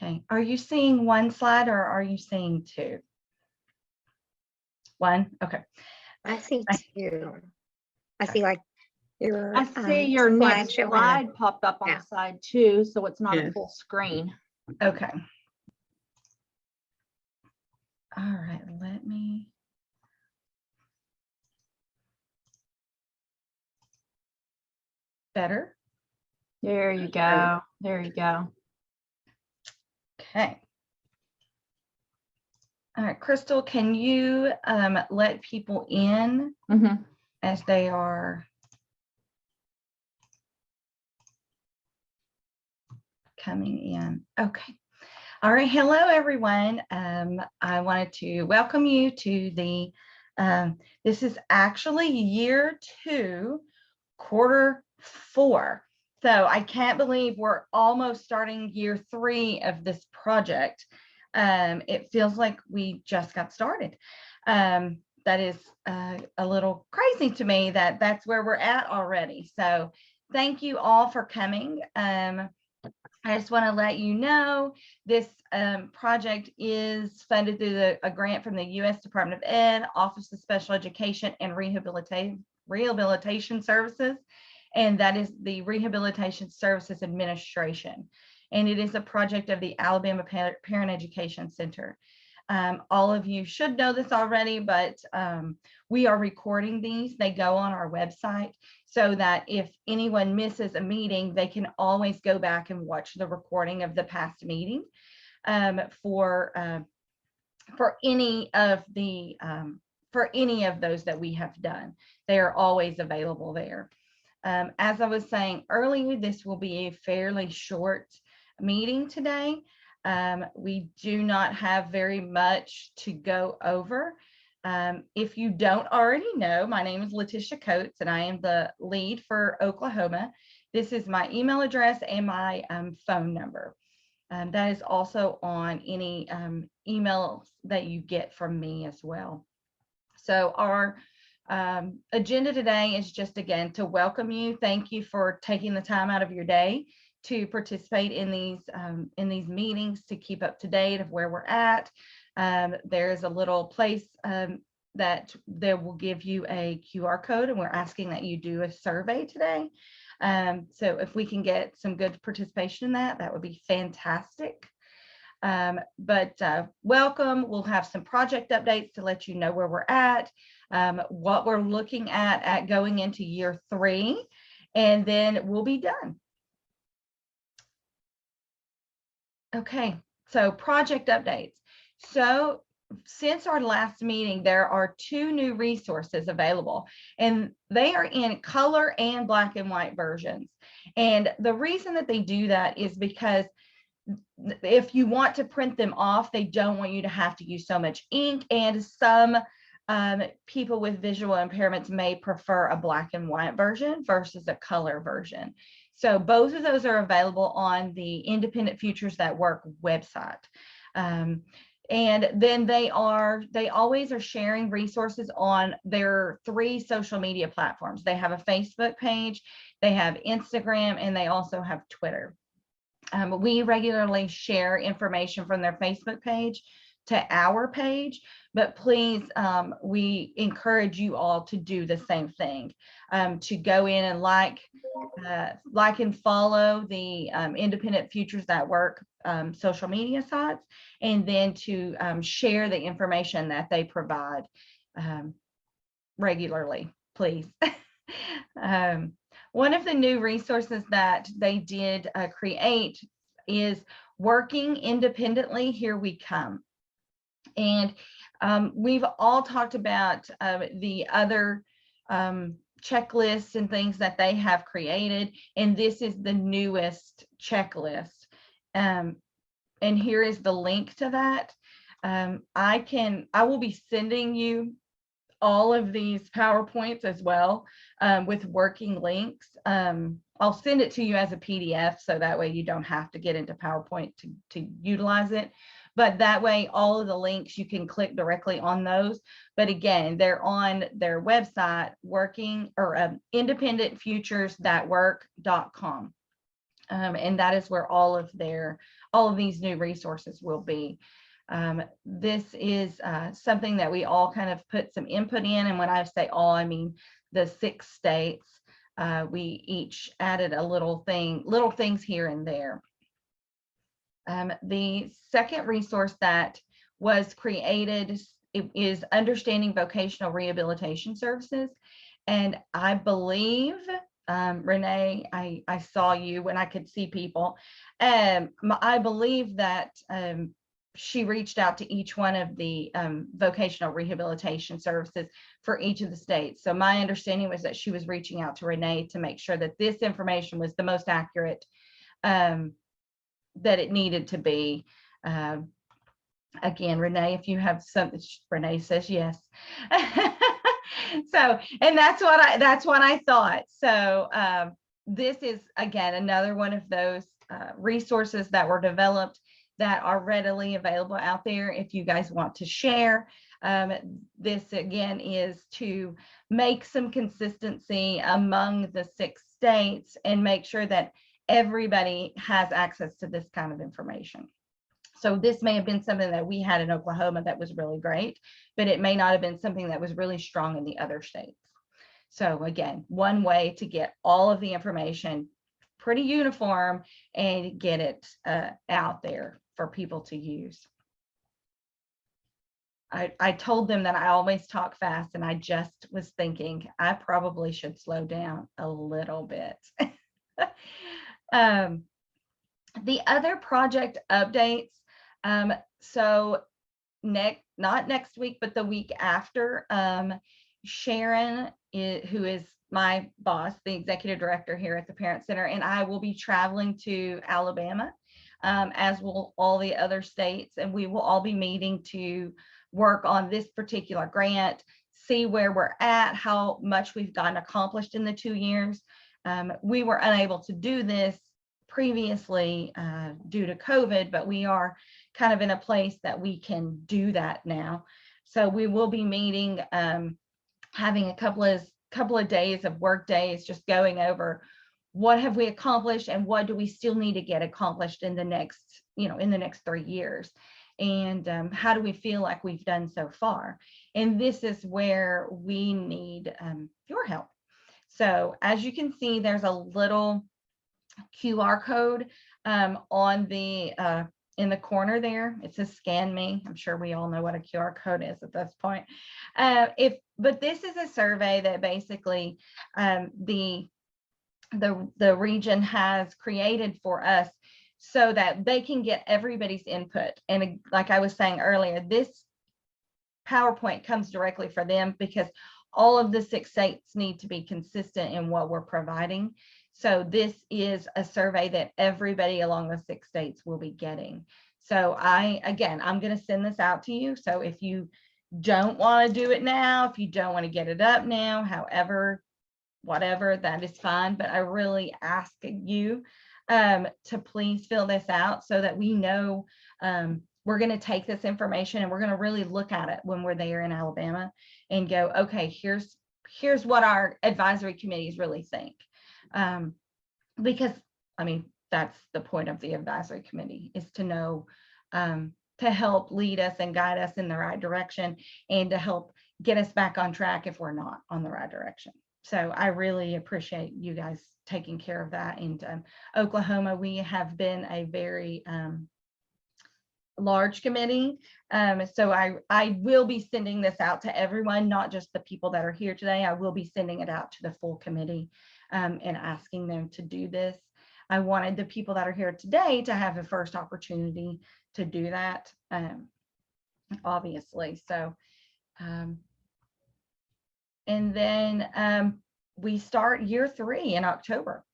Okay, are you seeing one slide or are you seeing two? One, okay. I see two. I see like your I see your next slideshow slide popped up on Yeah. the side too, so it's not Yeah. a full screen. Okay. All right, let me. Better? There you go. There you go. Okay. All right, Crystal, can you let people in Mhm. as they are coming in? Okay. All right. Hello, everyone. I wanted to welcome you to the, this is actually year 2, quarter 4. So I can't believe we're almost starting year 3 of this project. It feels like we just got started. That is a little crazy to me that that's where we're at already. So thank you all for coming. I just want to let you know this project is funded through a grant from the U.S. Department of Ed, Office of Special Education and Rehabilitation Services, and that is the Rehabilitation Services Administration. And it is a project of the Alabama Parent Education Center. All of you should know this already, but we are recording these. They go on our website so that if anyone misses a meeting, they can always go back and watch the recording of the past meeting for any of those that we have done. They are always available there. As I was saying earlier, this will be a fairly short meeting today. We do not have very much to go over. If you don't already know, my name is Letitia Coates and I am the lead for Oklahoma. This is my email address and my phone number. That is also on any emails that you get from me as well. So our agenda today is just, again, to welcome you. Thank you for taking the time out of your day to participate in these meetings, to keep up to date of where we're at. There's a little place that there will give you a QR code, and we're asking that you do a survey today. So if we can get some good participation in that, that would be fantastic. Welcome. We'll have some project updates to let you know where we're at, what we're looking at going into year 3, and then we'll be done. Okay, so project updates. So since our last meeting, there are 2 new resources available, and they are in color and black and white versions. And the reason that they do that is because if you want to print them off, they don't want you to have to use so much ink, and some people with visual impairments may prefer a black and white version versus a color version. So both of those are available on the Independent Futures That Work website. And then they always are sharing resources on their 3 social media platforms. They have a Facebook page, they have Instagram, and they also have Twitter. We regularly share information from their Facebook page to our page, but please, we encourage you all to do the same thing, to go in and like and follow the Independent Futures That Work social media sites, and then to share the information that they provide regularly, please. One of the new resources that they did create is Working Independently, Here We Come. And we've all talked about the other checklists and things that they have created, and this is the newest checklist. And here is the link to that. I will be sending you all of these PowerPoints as well, with working links. I'll send it to you as a PDF, so that way you don't have to get into PowerPoint to utilize it. But that way, all of the links, you can click directly on those. But again, they're on their website, independentfuturesthatwork.com. And that is where all of these new resources will be. This is something that we all kind of put some input in. And when I say all, I mean the 6 states. We each added a little things here and there. The second resource that was created is Understanding Vocational Rehabilitation Services. And I believe, Renee, I saw you when I could see people. I believe that she reached out to each one of the vocational rehabilitation services for each of the states. So my understanding was that she was reaching out to Renee to make sure that this information was the most accurate that it needed to be. Again, Renee, if you have something, Renee says yes. So, and that's what I thought. So this is, again, another one of those resources that were developed that are readily available out there if you guys want to share. This again is to make some consistency among the 6 states and make sure that everybody has access to this kind of information. So this may have been something that we had in Oklahoma that was really great, but it may not have been something that was really strong in the other states. So again, one way to get all of the information pretty uniform and get it out there for people to use. I told them that I always talk fast, and I just was thinking I probably should slow down a little bit. The other project updates, so not next week, but the week after, Sharon, who is my boss, the executive director here at the Parent Center, and I will be traveling to Alabama, as will all the other states, and we will all be meeting to work on this particular grant, see where we're at, how much we've gotten accomplished in the 2 years. We were unable to do this previously due to COVID, but we are kind of in a place that we can do that now. So we will be meeting, having a couple of days of work days, just going over what have we accomplished and what do we still need to get accomplished in the next, in the next 3 years. And how do we feel like we've done so far? And this is where we need your help. So as you can see, there's a little QR code on the in the corner there. It says scan me. I'm sure we all know what a QR code is at this point. But this is a survey that basically the region has created for us so that they can get everybody's input. And like I was saying earlier, this PowerPoint comes directly for them because all of the 6 states need to be consistent in what we're providing. So this is a survey that everybody along the 6 states will be getting. So I'm going to send this out to you. So if you don't want to do it now, if you don't want to get it up now, however, whatever, that is fine. But I really ask you to please fill this out so that we know we're going to take this information and we're going to really look at it when we're there in Alabama and go, okay, here's what our advisory committees really think. Because I mean, that's the point of the advisory committee, is to know, to help lead us and guide us in the right direction and to help get us back on track if we're not on the right direction. So I really appreciate you guys taking care of that. And Oklahoma, we have been a very large committee. So I will be sending this out to everyone, not just the people that are here today. I will be sending it out to the full committee and asking them to do this. I wanted the people that are here today to have the first opportunity to do that, obviously. So, and then we start year 3 in October.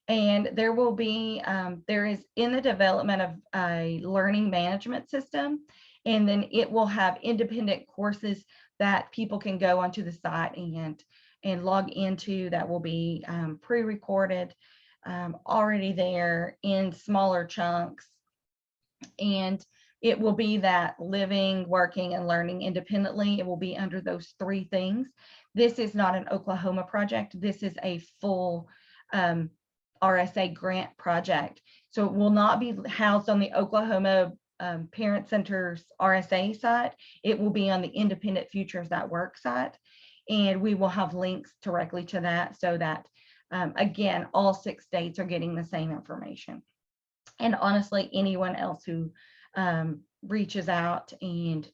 And there will be, there is in the development of a learning management system, and then it will have independent courses that people can go onto the site and log into, that will be pre-recorded, already there in smaller chunks. And it will be that living, working, and learning independently. It will be under those 3 things. This is not an Oklahoma project. This is a full RSA grant project. So it will not be housed on the Oklahoma Parent Center's RSA site. It will be on the Independent Futures at Work site. And we will have links directly to that so that, again, all 6 states are getting the same information. And honestly, anyone else who reaches out and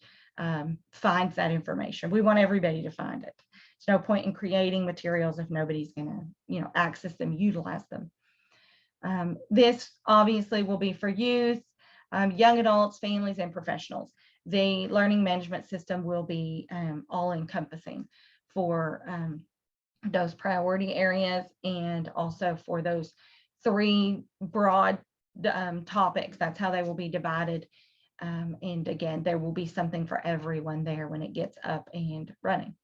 finds that information, we want everybody to find it. There's no point in creating materials if nobody's going to, access them, utilize them. This obviously will be for youth, young adults, families, and professionals. The learning management system will be all encompassing for those priority areas and also for those 3 broad topics. That's how they will be divided. And again, there will be something for everyone there when it gets up and running.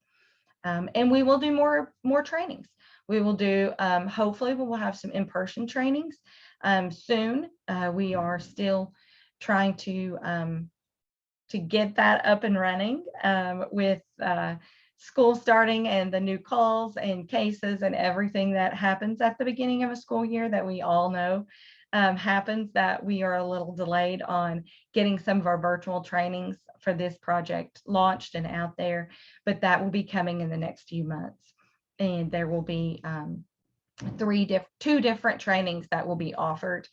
And we will do more trainings. We will do, hopefully we will have some in-person trainings soon. We are still trying to get that up and running with school starting and the new calls and cases and everything that happens at the beginning of a school year that we all know happens, that we are a little delayed on getting some of our virtual trainings for this project launched and out there, but that will be coming in the next few months. And there will be 2 different trainings that will be offered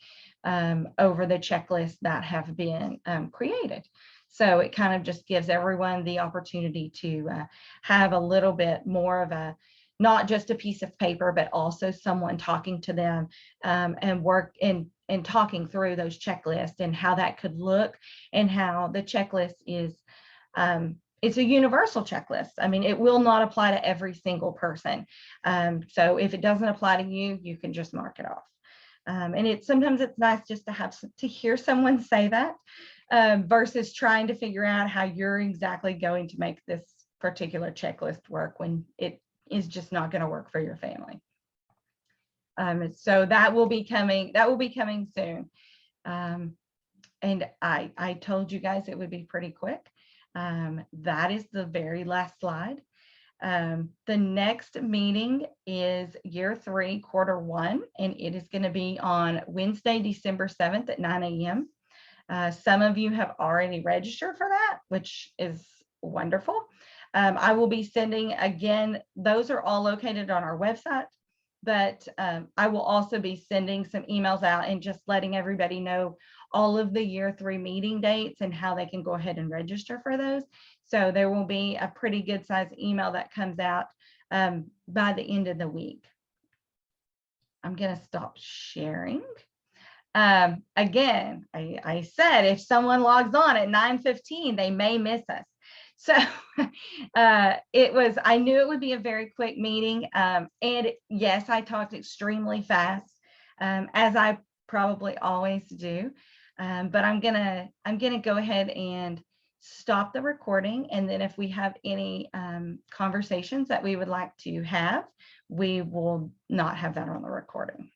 over the checklist that have been created. So it kind of just gives everyone the opportunity to have a little bit more of a, not just a piece of paper, but also someone talking to them and work and talking through those checklists and how that could look, and how the checklist is, it's a universal checklist. I mean, it will not apply to every single person. So if it doesn't apply to you, you can just mark it off. And sometimes it's nice just to hear someone say that versus trying to figure out how you're exactly going to make this particular checklist work when it is just not going to work for your family. So that will be coming soon. And I told you guys it would be pretty quick. That is the very last slide. The next meeting is year 3, quarter 1, and it is going to be on Wednesday, December 7th at 9 a.m. Some of you have already registered for that, which is wonderful. I will be sending, again, those are all located on our website, but I will also be sending some emails out and just letting everybody know all of the year 3 meeting dates and how they can go ahead and register for those. So there will be a pretty good size email that comes out by the end of the week. I'm going to stop sharing. Again, I said if someone logs on at 9:15, they may miss us. So I knew it would be a very quick meeting. And yes, I talked extremely fast, as I probably always do. But I'm gonna go ahead and stop the recording. And then if we have any conversations that we would like to have, we will not have that on the recording.